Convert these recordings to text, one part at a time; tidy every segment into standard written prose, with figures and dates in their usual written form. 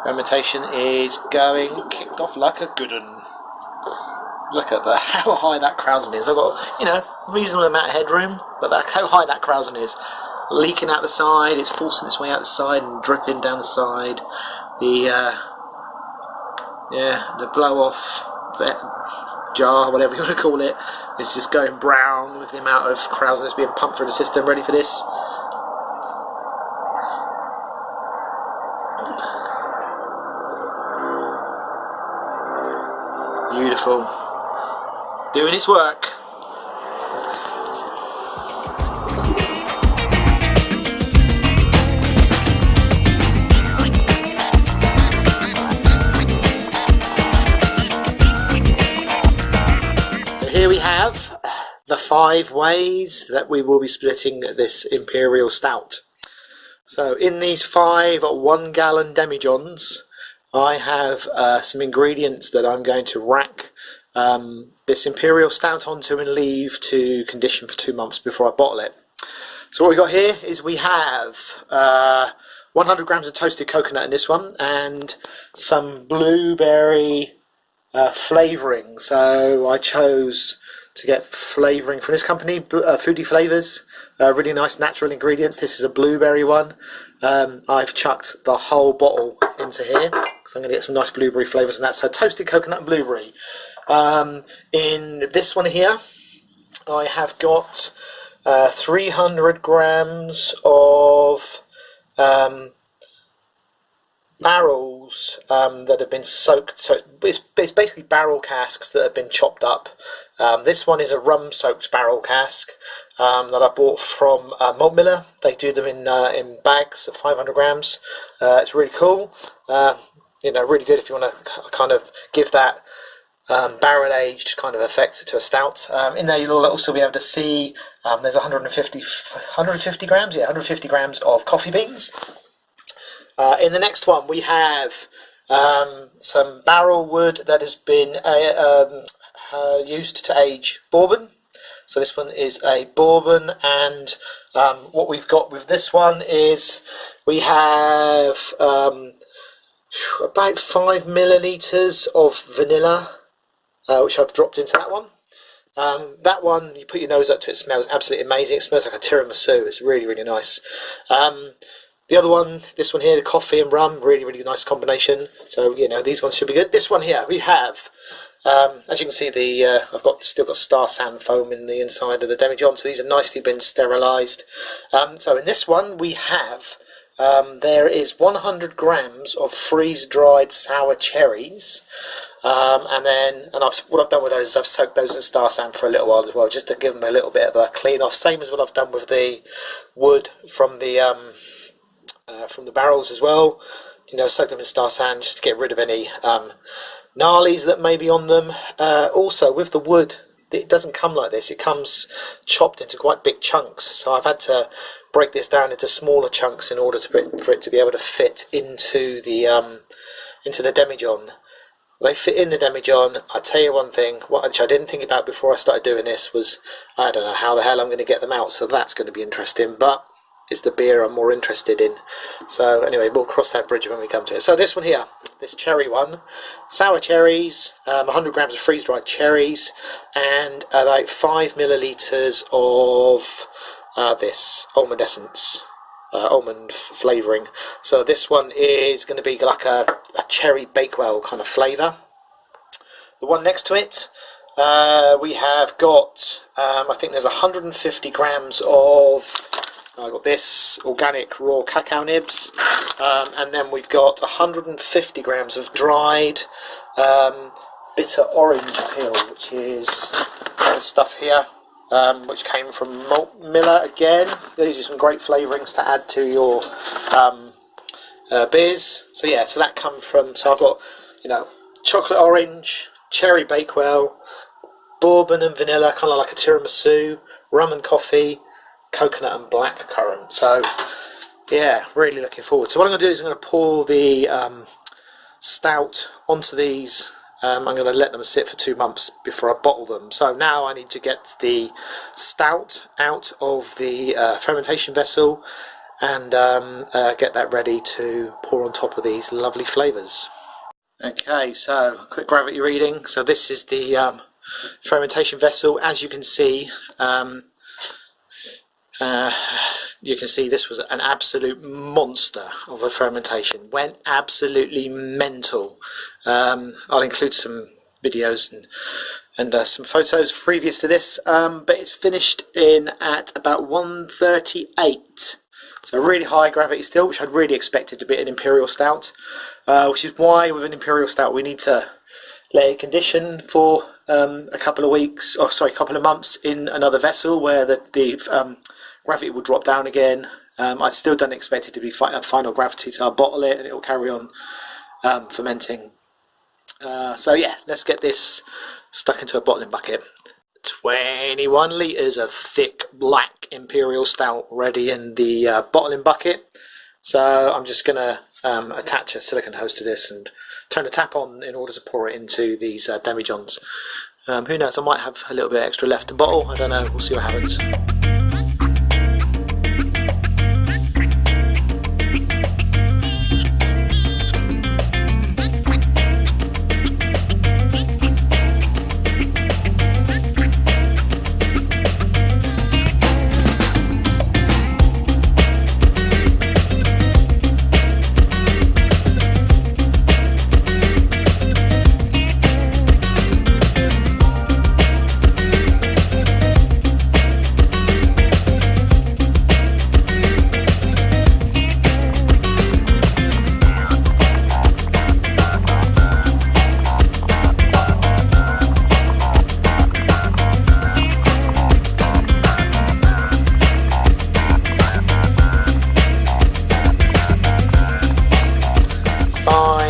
Fermentation is going, kicked off like a good one. Look at how high that krausen is. I've got, you know, reasonable amount of headroom, but how high that krausen is. Leaking out the side, it's forcing its way out the side and dripping down the side. The blow off jar, whatever you want to call it, is just going brown with the amount of krausen that's being pumped through the system, ready for this. Beautiful. Doing its work. So here we have the 5 ways that we will be splitting this Imperial Stout. So in these 5 1-gallon demijohns, I have some ingredients that I'm going to rack this Imperial Stout onto and leave to condition for 2 months before I bottle it. So what we got here is we have 100 grams of toasted coconut in this one, and some blueberry flavouring. So I chose to get flavouring from this company, Foodie Flavours. Really nice natural ingredients. This is a blueberry one. I've chucked the whole bottle into here, so I'm going to get some nice blueberry flavours in that. So toasted coconut and blueberry. In this one here, I have got 300 grams of barrels that have been soaked. So it's basically barrel casks that have been chopped up. This one is a rum soaked barrel cask that I bought from Malt Miller. They do them in bags of 500 grams. It's really cool. You know, really good if you want to kind of give that barrel aged kind of effect to a stout. In there you'll also be able to see there's 150 grams, yeah, 150 grams of coffee beans. In the next one we have some barrel wood that has been used to age bourbon. So this one is a bourbon, and what we've got with this one is we have about 5 millilitres of vanilla, which I've dropped into that one. That one, you put your nose up to, it smells absolutely amazing. It smells like a tiramisu. It's really, really nice. The other one, this one here, the coffee and rum, really, really nice combination. So, you know, these ones should be good. This one here, we have, as you can see, I've still got Star San foam in the inside of the demijohn, so these are nicely been sterilised. So in this one, we have, there is 100 grams of freeze-dried sour cherries. What I've done with those is I've soaked those in Star San for a little while as well, just to give them a little bit of a clean off, same as what I've done with the wood from the barrels as well. You know, soak them in Star San just to get rid of any gnarlies that may be on them. Also with the wood, it doesn't come like this, it comes chopped into quite big chunks, so I've had to break this down into smaller chunks in order for it to be able to fit into the demijohn. They fit in the demijohn. I tell you one thing, which I didn't think about before I started doing this, was I don't know how the hell I'm going to get them out, so that's going to be interesting, but it's the beer I'm more interested in. So anyway, we'll cross that bridge when we come to it. So this one here, this cherry one, sour cherries, 100 grams of freeze-dried cherries, and about 5 millilitres of this almond essence, almond flavouring. So this one is going to be like a cherry bakewell kind of flavour. The one next to it, we have got, I think there's 150 grams of, I've got this organic raw cacao nibs, and then we've got 150 grams of dried bitter orange peel, which is the stuff here, which came from Malt Miller again. These are some great flavourings to add to your beers. So yeah, so that comes from, so I've got, you know, chocolate orange, cherry bakewell, bourbon and vanilla, kind of like a tiramisu, rum and coffee, coconut and black currant. So yeah, really looking forward. So what I'm going to do is I'm going to pour the stout onto these. I'm going to let them sit for 2 months before I bottle them. So now I need to get the stout out of the fermentation vessel, and get that ready to pour on top of these lovely flavours. Okay, so quick gravity reading. So this is the fermentation vessel. As you can see, this was an absolute monster of a fermentation. Went absolutely mental. I'll include some videos and some photos previous to this, but it's finished in at about 138. So really high gravity still, which I'd really expected to be an Imperial Stout, which is why with an Imperial Stout we need to let it condition for a couple of weeks, or sorry, a couple of months in another vessel where the gravity will drop down again. I still don't expect it to be final gravity, so I'll bottle it and it will carry on fermenting. So yeah, let's get this stuck into a bottling bucket. 21 litres of thick black Imperial Stout ready in the bottling bucket. So I'm just going to attach a silicone hose to this and turn the tap on in order to pour it into these demijohns. Who knows, I might have a little bit extra left to bottle, I don't know, we'll see what happens.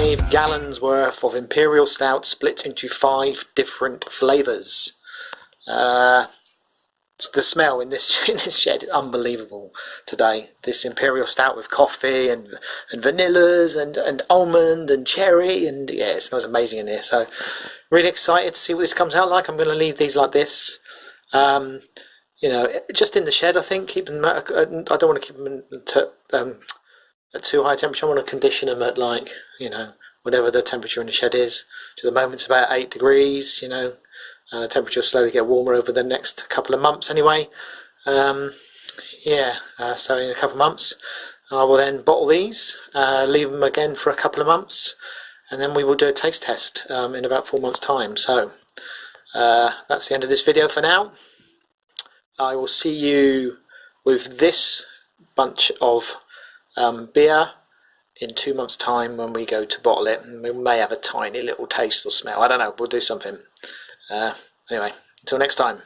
5 gallons worth of Imperial Stout split into 5 different flavours. The smell in this shed is unbelievable today. This Imperial Stout with coffee and vanillas and almond and cherry, and yeah, it smells amazing in here. So really excited to see what this comes out like. I'm going to leave these like this, you know, just in the shed. I think keep them. I don't want to keep them at too high temperature. I want to condition them at, like, you know, whatever the temperature in the shed is. To the moment it's about 8 degrees. You know. The temperature will slowly get warmer over the next couple of months anyway. So in a couple of months I will then bottle these, leave them again for a couple of months, and then we will do a taste test in about 4 months time. So that's the end of this video for now. I will see you with this bunch of beer in 2 months time when we go to bottle it, and we may have a tiny little taste or smell. I don't know, we'll do something. Anyway, until next time.